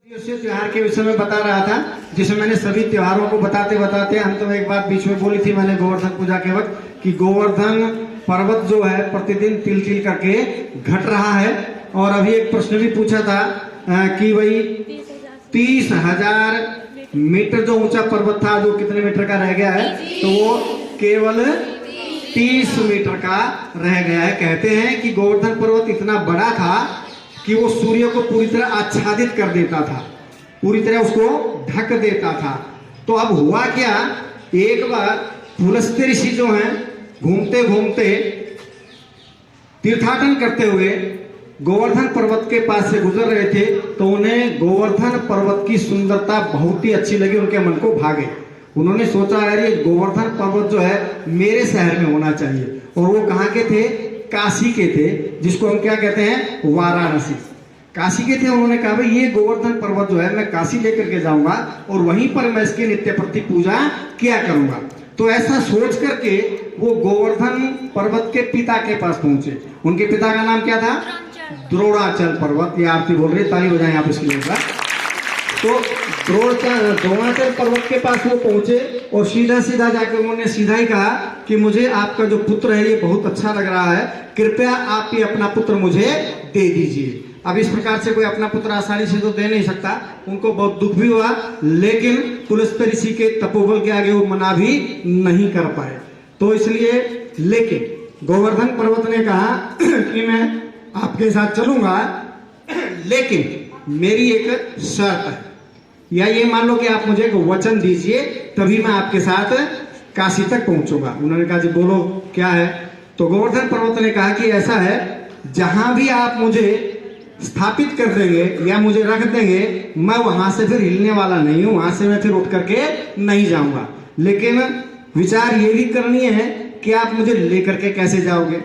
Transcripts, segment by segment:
उसी त्योहार के विषय में बता रहा था, जिसमें मैंने सभी त्योहारों को बताते बताते अंत में एक बात बीच में बोली थी मैंने गोवर्धन पूजा के वक्त कि गोवर्धन पर्वत जो है प्रतिदिन तिल तिल करके घट रहा है। और अभी एक प्रश्न भी पूछा था कि भाई 30,000 मीटर जो ऊंचा पर्वत था जो कितने मीटर का रह गया है, तो वो केवल 30 मीटर का रह गया है। कहते हैं कि गोवर्धन पर्वत इतना बड़ा था कि वो सूर्य को पूरी तरह आच्छादित कर देता था, पूरी तरह उसको ढक देता था। तो अब हुआ क्या, एक बार पुलस्त्य ऋषि जो हैं घूमते घूमते तीर्थाटन करते हुए गोवर्धन पर्वत के पास से गुजर रहे थे, तो उन्हें गोवर्धन पर्वत की सुंदरता बहुत ही अच्छी लगी, उनके मन को भागे। उन्होंने सोचा यार ये गोवर्धन पर्वत जो है मेरे शहर में होना चाहिए। और वो कहाँ के थे, काशी के थे, जिसको हम क्या कहते हैं, वाराणसी। काशी के थे। उन्होंने कहा भाई ये गोवर्धन पर्वत जो है मैं काशी लेकर के जाऊंगा और वहीं पर मैं इसकी नित्य प्रति पूजा किया करूंगा। तो ऐसा सोच करके वो गोवर्धन पर्वत के पिता के पास पहुंचे। उनके पिता का नाम क्या था, द्रोणाचल पर्वत। ये आरती बोल रही है, ताली बजाएं आप इसके लिए। तो द्रोणाचल पर्वत के पास वो पहुंचे और सीधा सीधा जाकर उन्होंने सीधा ही कहा कि मुझे आपका जो पुत्र है ये बहुत अच्छा लग रहा है, कृपया आप ये अपना पुत्र मुझे दे दीजिए। अब इस प्रकार से कोई अपना पुत्र आसानी से तो दे नहीं सकता, उनको बहुत दुख भी हुआ, लेकिन पुलस्त्य ऋषि के तपोबल के आगे वो मना भी नहीं कर पाए। तो इसलिए लेकिन गोवर्धन पर्वत ने कहा कि मैं आपके साथ चलूंगा, लेकिन मेरी एक शर्त है, या ये मान लो कि आप मुझे एक वचन दीजिए तभी मैं आपके साथ काशी तक पहुंचूंगा। उन्होंने कहा जी बोलो क्या है। तो गोवर्धन पर्वत ने कहा कि ऐसा है, जहां भी आप मुझे स्थापित कर देंगे या मुझे रख देंगे, मैं वहां से फिर हिलने वाला नहीं हूं, वहां से मैं फिर उठ करके नहीं जाऊंगा। लेकिन विचार ये भी करनी है कि आप मुझे लेकर के कैसे जाओगे।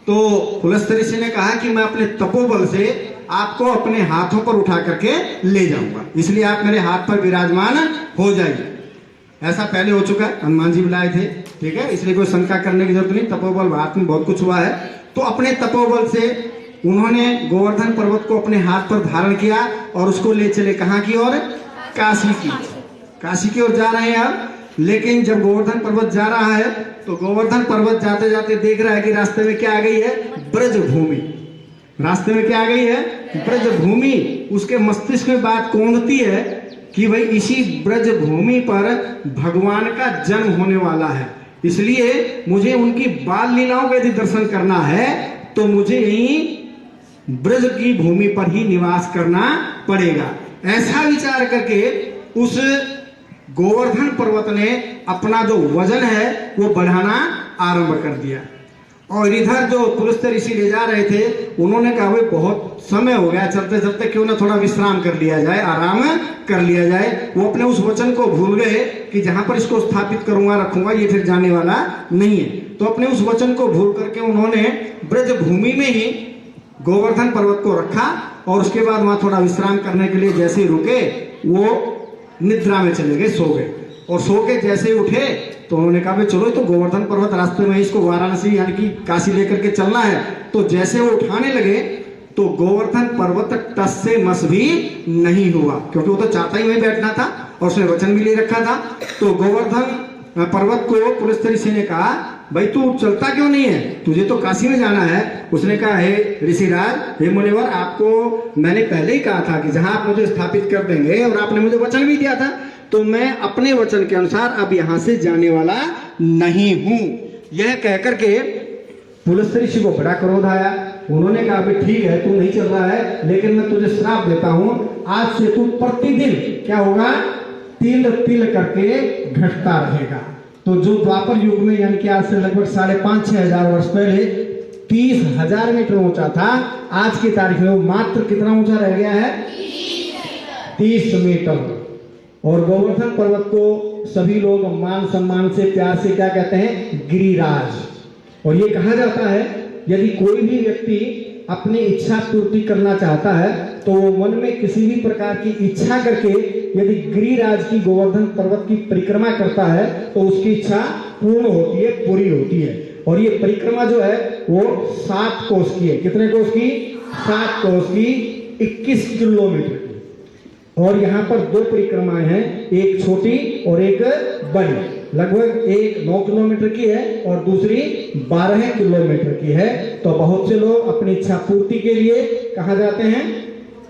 तो पुलस्त्य ऋषि ने कहा कि मैं अपने तपोबल से आपको अपने हाथों पर उठा करके ले जाऊंगा, इसलिए आप मेरे हाथ पर विराजमान हो जाइए। ऐसा पहले हो चुका है, हनुमान जी बुलाए थे, ठीक है, इसलिए कोई शंका करने की जरूरत नहीं। तपोबल हाथ में बहुत कुछ हुआ है। तो अपने तपोबल से उन्होंने गोवर्धन पर्वत को अपने हाथ पर धारण किया और उसको ले चले कहाँ की ओर, काशी की। काशी की ओर जा रहे हैं अब। लेकिन जब गोवर्धन पर्वत जा रहा है तो गोवर्धन पर्वत जाते जाते देख रहा है कि रास्ते में क्या आ गई है, ब्रज भूमि। रास्ते में क्या आ गई है, ब्रज भूमि। उसके मस्तिष्क में बात कौंधती है कि भाई इसी ब्रज भूमि पर भगवान का जन्म होने वाला है, इसलिए मुझे उनकी बाल लीलाओं का यदि दर्शन करना है तो मुझे यही ब्रज की भूमि पर ही निवास करना पड़ेगा। ऐसा विचार करके उस गोवर्धन पर्वत ने अपना जो वजन है वो बढ़ाना आरंभ कर दिया। और इधर जो पुलस्त्य ऋषि ले जा रहे थे उन्होंने कहा भाई बहुत समय हो गया, चलते चलते क्यों ना थोड़ा विश्राम कर लिया जाए, आराम कर लिया जाए। वो अपने उस वचन को भूल गए कि जहां पर इसको स्थापित करूंगा रखूंगा ये फिर जाने वाला नहीं है। तो अपने उस वचन को भूल करके उन्होंने ब्रज भूमि में ही गोवर्धन पर्वत को रखा और उसके बाद वहां थोड़ा विश्राम करने के लिए जैसे ही रुके वो निद्रा में चले गए, सो गए। और सो के जैसे ही उठे तो उन्होंने कहा भाई चलो तो गोवर्धन पर्वत रास्ते में इसको वाराणसी यानी कि काशी लेकर के चलना है। तो जैसे वो उठाने लगे तो गोवर्धन पर्वत टस से मस भी नहीं हुआ, क्योंकि वो तो चाहता ही वहीं बैठना था और उसने वचन भी ले रखा था। तो गोवर्धन पर्वत को पुलस्त्य ऋषि ने कहा भाई तू चलता क्यों नहीं है, तुझे तो काशी में जाना है। उसने कहा हे ऋषिराज, हे मुनिवर, आपको मैंने पहले ही कहा था कि जहां आप मुझे स्थापित कर देंगे और आपने मुझे वचन भी दिया था, तो मैं अपने वचन के अनुसार अब यहां से जाने वाला नहीं हूं। यह कहकर के पुलस्त्य ऋषि को बड़ा क्रोध आया। उन्होंने कहा भाई ठीक है तू नहीं चल रहा है, लेकिन मैं तुझे श्राप देता हूं, आज से तू प्रतिदिन क्या होगा, तिल तिल करके घटता रहेगा। तो जो द्वापर युग में यानी कि आज से लगभग 5,500 6 हजार वर्ष पहले 30,000 मीटर ऊंचा था, आज की तारीख में वो मात्र कितना ऊंचा रह गया है, 30 मीटर। और गोवर्धन पर्वत को सभी लोग मान सम्मान से प्यार से क्या कहते हैं, गिरिराज। और ये कहा जाता है यदि कोई भी व्यक्ति अपनी इच्छा पूर्ति करना चाहता है तो वो मन में किसी भी प्रकार की इच्छा करके यदि गिरिराज की गोवर्धन पर्वत की परिक्रमा करता है तो उसकी इच्छा पूर्ण होती है, पूरी होती है। और ये परिक्रमा जो है वो 7 कोस की है। कितने कोस की, 7 कोस की, 21 किलोमीटर की। और यहाँ पर दो परिक्रमाएं हैं, एक छोटी और एक बड़ी। लगभग एक 9 किलोमीटर की है और दूसरी 12 किलोमीटर की है। तो बहुत से लोग अपनी इच्छा पूर्ति के लिए कहाँ जाते हैं?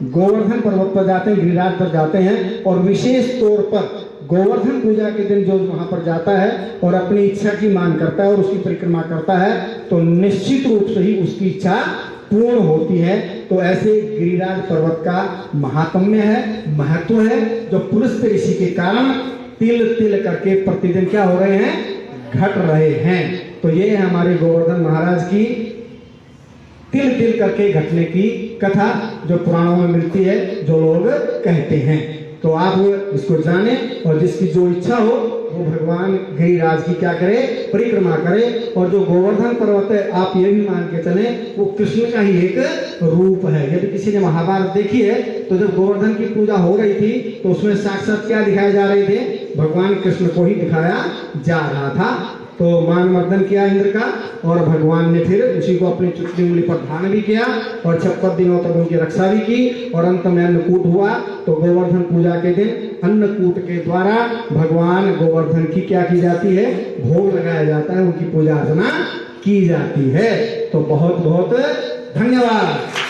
गोवर्धन पर्वत पर जाते हैं, गिरिराज पर जाते हैं। और विशेष तौर पर गोवर्धन पूजा के दिन जो वहां पर जाता है और अपनी इच्छा की मांग करता है और उसकी परिक्रमा करता है, तो निश्चित रूप से ही उसकी इच्छा पूर्ण होती है। तो ऐसे गिरिराज पर्वत का महात्म्य है, महत्व है, जो पुलस्त्य ऋषि के कारण तिल तिल करके प्रतिदिन क्या हो रहे हैं? घट रहे हैं। तो ये है हमारे गोवर्धन महाराज की तिल तिल करके घटने की कथा, जो पुराणों में मिलती है, जो लोग कहते हैं। तो आप इसको जाने और जिसकी जो इच्छा हो वो भगवान गिरिराज की क्या करे? परिक्रमा करे। और जो गोवर्धन पर्वत है, आप ये भी मान के चले, वो कृष्ण का ही एक रूप है। यदि किसी ने महाभारत देखी है तो जब गोवर्धन की पूजा हो रही थी तो उसमें साक्षात क्या दिखाए जा रहे थे? भगवान कृष्ण को ही दिखाया जा रहा था। तो मान मर्दन किया इंद्र का और भगवान ने फिर उसी को अपनी चुटकी उंगली पर धारण भी किया और 56 दिनों तक उनकी रक्षा भी की। और अंत में अन्नकूट हुआ। तो गोवर्धन पूजा के दिन अन्नकूट के द्वारा भगवान गोवर्धन की क्या की जाती है? भोग लगाया जाता है, उनकी पूजा अर्चना की जाती है। तो बहुत बहुत धन्यवाद।